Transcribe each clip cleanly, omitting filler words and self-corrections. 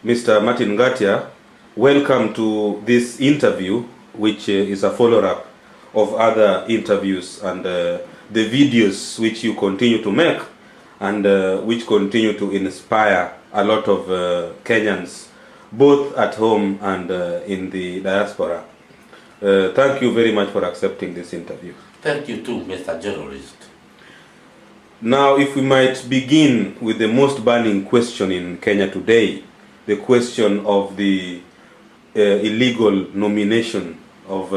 Mr. Martin Ngatia, welcome to this interview, which is a follow-up of other interviews and the videos which you continue to make and which continue to inspire a lot of Kenyans, both at home and in the diaspora. Thank you very much for accepting this interview. Thank you too, Mr. Journalist. Now, if we might begin with the most burning question in Kenya today, the question of the illegal nomination of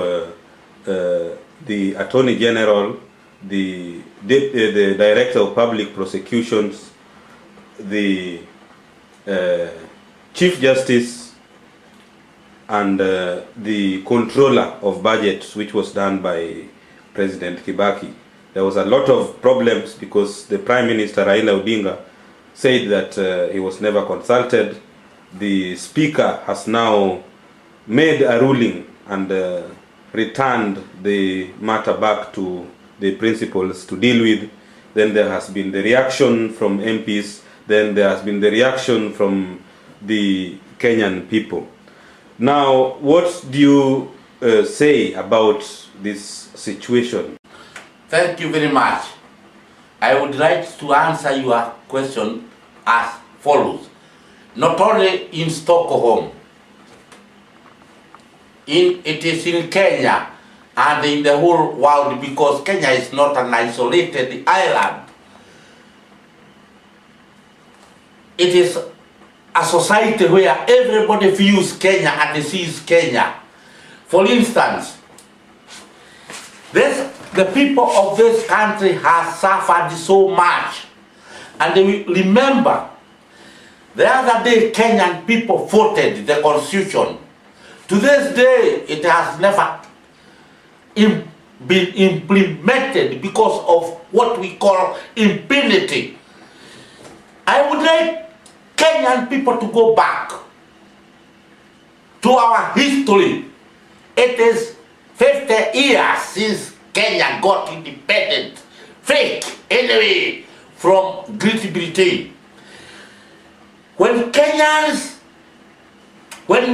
the Attorney General, the Director of Public Prosecutions, the Chief Justice, and the Controller of Budget, which was done by President Kibaki. There was a lot of problems because the Prime Minister Raila Odinga said that he was never consulted. The Speaker has now made a ruling and returned the matter back to the principals to deal with. Then there has been the reaction from MPs. Then there has been the reaction from the Kenyan people. Now, what do you say about this situation? Thank you very much. I would like to answer your question as follows. Not only in Stockholm, it is in Kenya and in the whole world, because Kenya is not an isolated island. It is a society where everybody feels Kenya and sees Kenya. For instance, the people of this country have suffered so much. And remember, the other day Kenyan people voted the constitution. To this day, it has never been implemented because of what we call impunity. I would like Kenyan people to go back to our history. It is 50 years since Kenya got independent, fake anyway, from Great Britain. When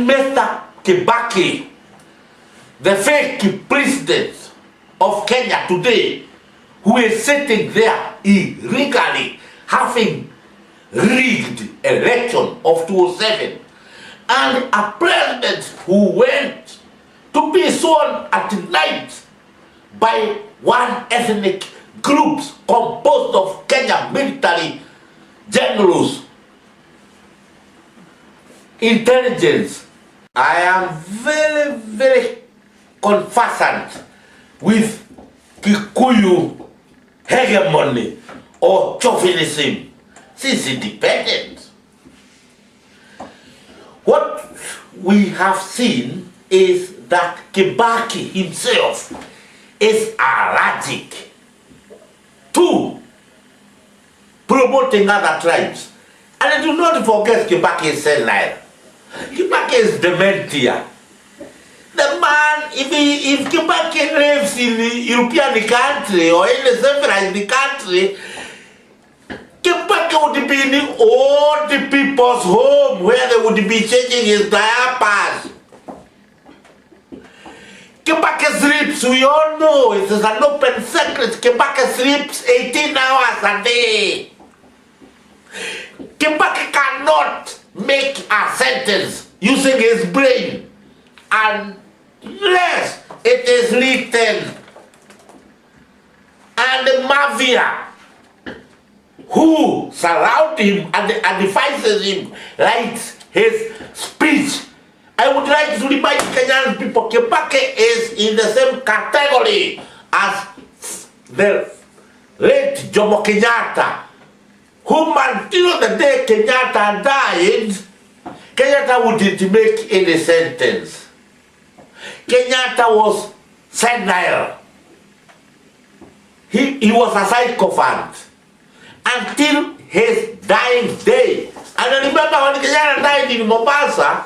Mr. Kibaki, the fake president of Kenya today, who is sitting there illegally, having rigged election of 2007, and a president who went to be sworn at night by one ethnic group composed of Kenya military generals, intelligence. I am very, very conversant with Kikuyu hegemony or chauvinism since independence. What we have seen is that Kibaki himself is allergic to promoting other tribes. And do not forget Kibaki is senile. Kibaki is dementia. The man, if Kibaki lives in a European country or in a civilized country, Kibaki would be in all the people's home where they would be changing his diapers. Kibaki sleeps, we all know, it is an open secret. Kibaki sleeps 18 hours a day. Kibaki cannot make a sentence using his brain unless it is written. And the mafia who surround him and advises him writes his speech. I would like to remind Kenyan people, Kibaki is in the same category as the late Jomo Kenyatta, whom until the day Kenyatta died, Kenyatta wouldn't make any sentence. Kenyatta was senile. He was a psychopath until his dying day. And I remember when Kenyatta died in Mombasa,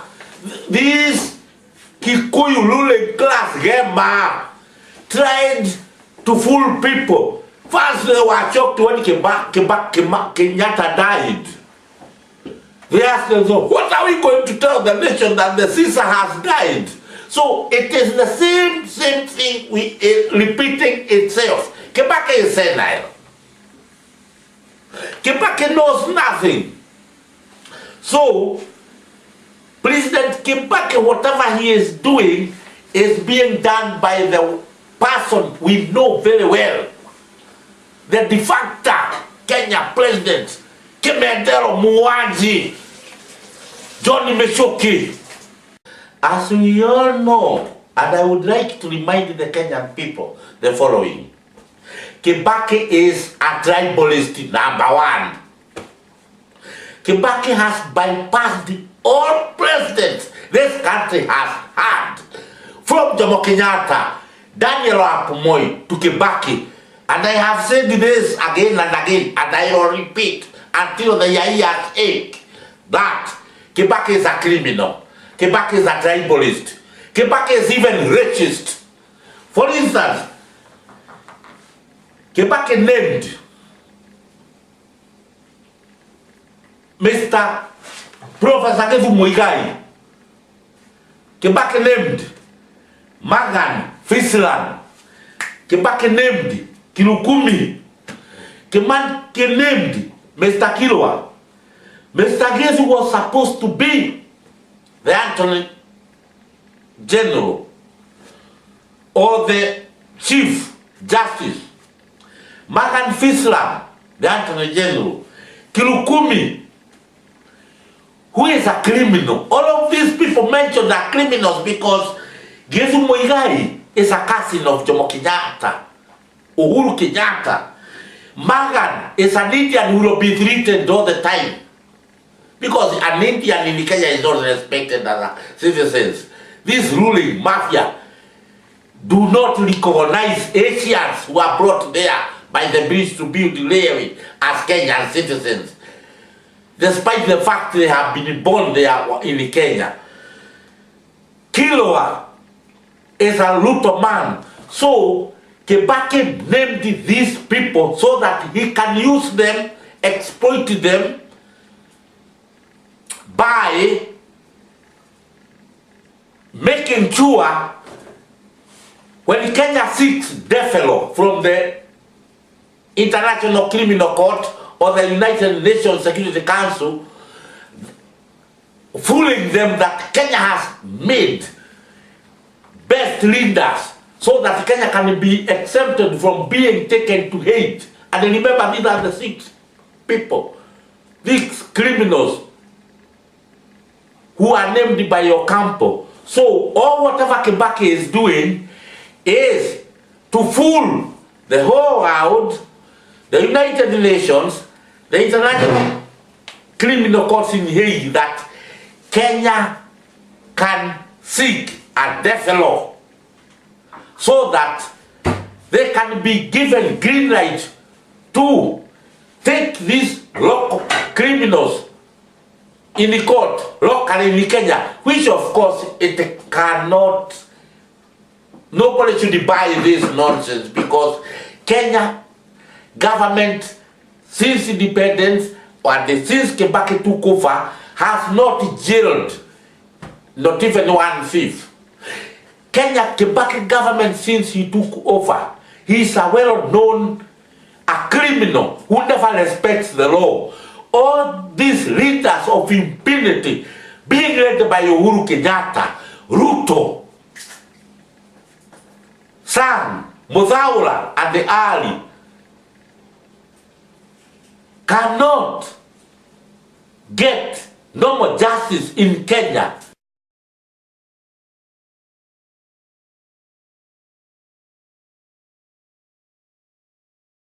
this Kikuyu ruling class Gema tried to fool people. First they were shocked when Kenyatta died. They ask themselves, what are we going to tell the nation that the Caesar has died? So it is the same thing repeating itself. Kibaki is senile. Kibaki knows nothing. So President Kibaki, whatever he is doing, is being done by the person we know very well. The de facto Kenya President, Kimendero Muwanji, Johnny Meshoki. As we all know, and I would like to remind the Kenyan people the following. Kibaki is a tribalist number one. Kibaki has bypassed all presidents this country has had. From Jomo Kenyatta, Daniel Arap Moi to Kibaki. And I have said this again and again, and I will repeat until the years ache, that Kibaki is a criminal. Kibaki is a tribalist. Kibaki is even racist. For instance, Kibaki named Mr. Professor Kevu Muigai. Kibaki named Magan Fislan. Kibaki named Kilukumi. Kibaki named Mr. Kilwa. Mr. Gezu was supposed to be the Attorney General or the Chief Justice. Magan Fislan, the Attorney General. Kilukumi, who is a criminal. All of these people mentioned are criminals because Gezu Muigai is a cousin of Jomo Kenyatta, Uhuru Kenyatta. Magan is an Indian who will be threatened all the time. Because an Indian in Kenya is not respected as a citizen. This ruling mafia do not recognize Asians who are brought there by the British to build railway as Kenyan citizens, despite the fact they have been born there in Kenya. Kilwa is a Luto man. So Kibaki named these people so that he can use them, exploit them, by making sure when Kenya seeks deferral from the International Criminal Court or the United Nations Security Council, fooling them that Kenya has made best leaders so that Kenya can be exempted from being taken to Hague. And remember, these are the 6 people, these criminals who are named by your campo. So all whatever Kibaki is doing is to fool the whole world, the United Nations, the International Criminal Court in Hague, that Kenya can seek a deferral so that they can be given green light to take these local criminals in the court, locally in Kenya, which of course it cannot, nobody should buy this nonsense, because Kenya government, since independence, or since Kibaki took over, has not jailed not even one thief. Kenya Kibaki government, since he took over, he is a well-known criminal who never respects the law. All these leaders of impunity being led by Uhuru Kenyatta, Ruto, Sam, Muthaura, and the Ali cannot get normal justice in Kenya